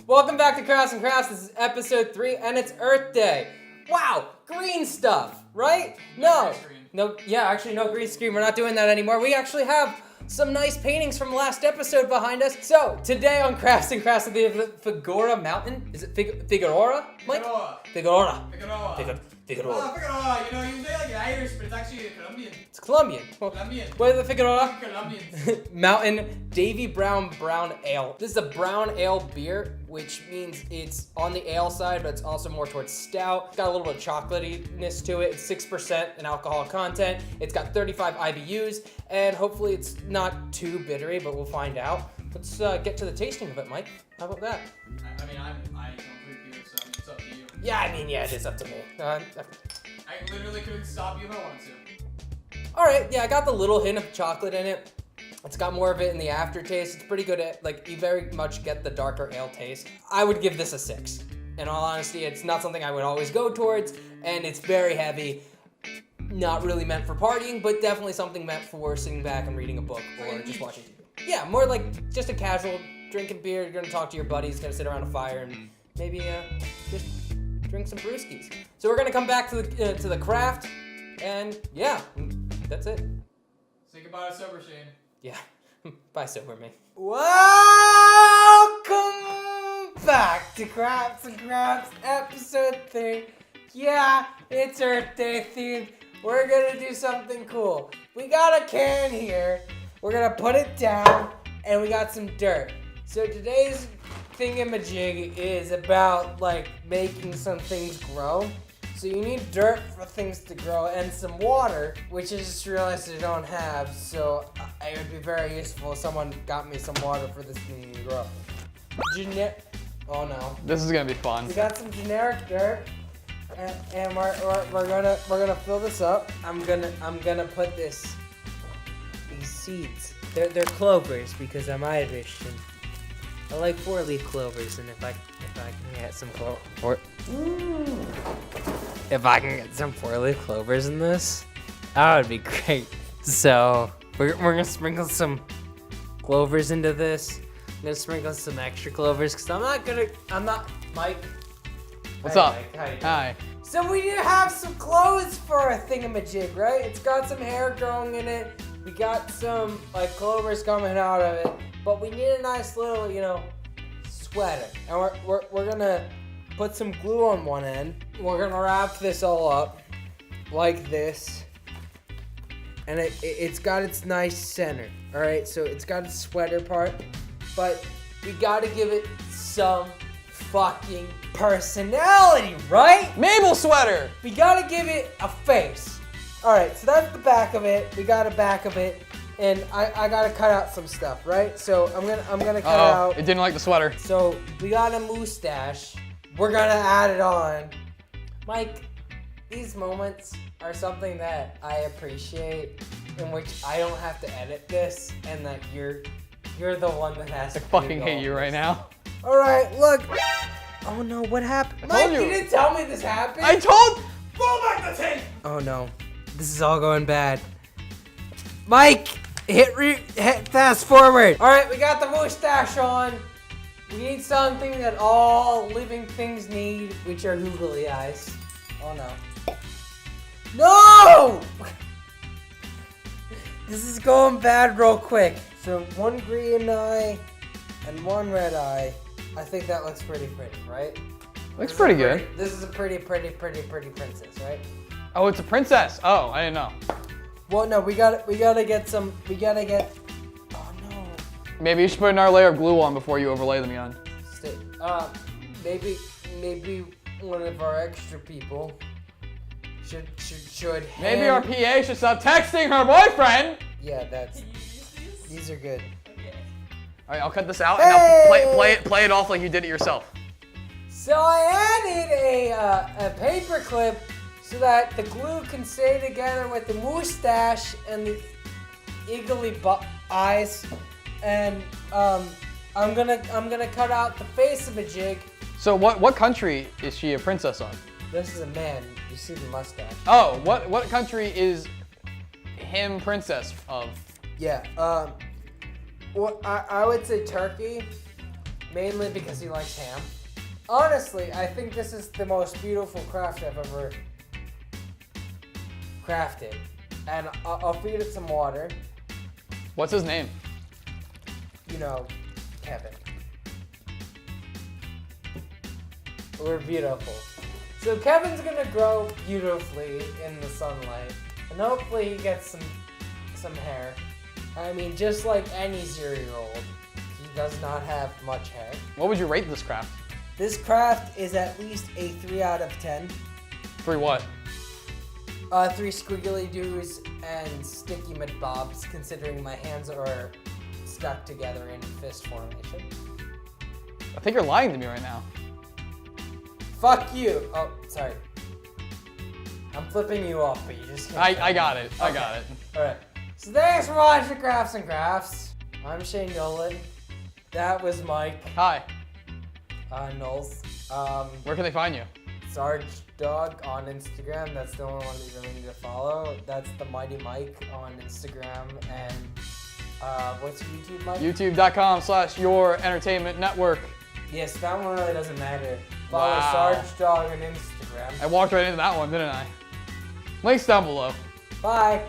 Welcome back to Crafts and Crafts. This is episode 3, and it's Earth Day. Wow, green stuff, right? No, actually no green screen. We're not doing that anymore. We actually have some nice paintings from last episode behind us. So today on Crafts and Crafts, the Figura Mountain. Is it Figueroa, Mike? Figueroa. Figueroa. Figueroa. You know, you say like Irish, but it's actually Colombian. It's Colombian. Colombian. Where's the Figueroa? Colombian. Mountain Davy Brown Ale. This is a brown ale beer, which means it's on the ale side, but it's also more towards stout. It's got a little bit of chocolatiness to it. It's 6% in alcohol content. It's got 35 IBUs, and hopefully it's not too bittery, but we'll find out. Let's get to the tasting of it, Mike. How about that? I mean, I don't drink beer, so it's up to you. Yeah, it is up to me. I literally couldn't stop you if I wanted to. All right, yeah, I got the little hint of chocolate in it. It's got more of it in the aftertaste. It's pretty good at, like, you very much get the darker ale taste. I would give this a 6. In all honesty, it's not something I would always go towards, and it's very heavy. Not really meant for partying, but definitely something meant for sitting back and reading a book or just watching TV. Yeah, more like just a casual drinking beer. You're gonna talk to your buddies, gonna sit around a fire, and maybe just drink some brewskis. So we're gonna come back to the craft, and yeah, that's it. Say goodbye to sober Shane. Yeah, bye sober me. Welcome back to Crafts and Crafts episode 3. Yeah, it's Earth Day themed. We're gonna do something cool. We got a can here. We're gonna put it down, and we got some dirt. So today's thingamajig is about like making some things grow. So you need dirt for things to grow and some water, which I just realized I don't have. So it would be very useful if someone got me some water for this thing to grow. Oh no. This is gonna be fun. We got some generic dirt, and we're gonna fill this up. I'm gonna put these seeds. They're clovers because I'm Irish and I like 4-leaf clovers. And if I can get some if I can get some 4-leaf clovers in this, that would be great. So we're gonna sprinkle some clovers into this. I'm gonna sprinkle some extra clovers because I'm not Mike. What's up? Mike. How you doing? Hi. So we need to have some clothes for a thingamajig, right? It's got some hair growing in it. We got some like clovers coming out of it, but we need a nice little, sweater. And we're gonna put some glue on one end. We're gonna wrap this all up like this, and it's got its nice center. All right, so it's got its sweater part, but we gotta give it some fucking personality, right? Mabel sweater! We gotta give it a face. Alright, so that's the back of it. We got a back of it. And I gotta cut out some stuff, right? So I'm gonna cut out. It didn't like the sweater. So we got a mustache. We're gonna add it on. Mike, these moments are something that I appreciate, in which I don't have to edit this, and that you're the one that has to. I fucking hate you right now. Alright, look. Oh no, what happened? I told Mike, you. you didn't tell me this happened. I told. Roll back the tape. Oh no, this is all going bad. Mike, hit fast forward. All right, we got the mustache on. We need something that all living things need, which are googly eyes. Oh no. No! This is going bad real quick. So 1 green eye and 1 red eye. I think that looks pretty, right? Looks pretty good. This is a pretty princess, right? Oh, it's a princess. Oh, I didn't know. Well, no, we gotta get. Oh no. Maybe you should put another layer of glue on before you overlay them again. Maybe one of our extra people should. Maybe our PA should stop texting her boyfriend. Yeah, these are good. Okay. All right, I'll cut this out and now play it off like you did it yourself. So I added a paper clip so that the glue can stay together with the mustache and the eagly eyes, and I'm gonna cut out the face of a jig. So what country is she a princess of? This is a man. You see the mustache? Oh, what country is him princess of? Yeah. Well, I would say Turkey, mainly because he likes ham. Honestly, I think this is the most beautiful craft I've ever crafted. And I'll feed it some water. What's his name? You know, Kevin. We're beautiful. So Kevin's gonna grow beautifully in the sunlight, and hopefully he gets some hair. I mean, just like any 0-year-old, he does not have much hair. What would you rate this craft? This craft is at least a 3 out of 10. 3 what? 3 squiggly doos and sticky mid-bobs, considering my hands are stuck together in fist formation. I think you're lying to me right now. Fuck you! Oh, sorry. I'm flipping you off, but you just can't. I got it. I Okay. got it. Alright. So thanks for watching Crafts and Crafts. I'm Shane Dolan. That was Mike. Hi. Knowles. Where can they find you? Sarge Dog on Instagram. That's the only one that you really need to follow. That's the Mighty Mike on Instagram. And what's your YouTube, Mike? YouTube.com/Your Entertainment Network. Yes, that one really doesn't matter. Follow Wow. Sarge Dog on Instagram. I walked right into that one, didn't I? Links down below. Bye.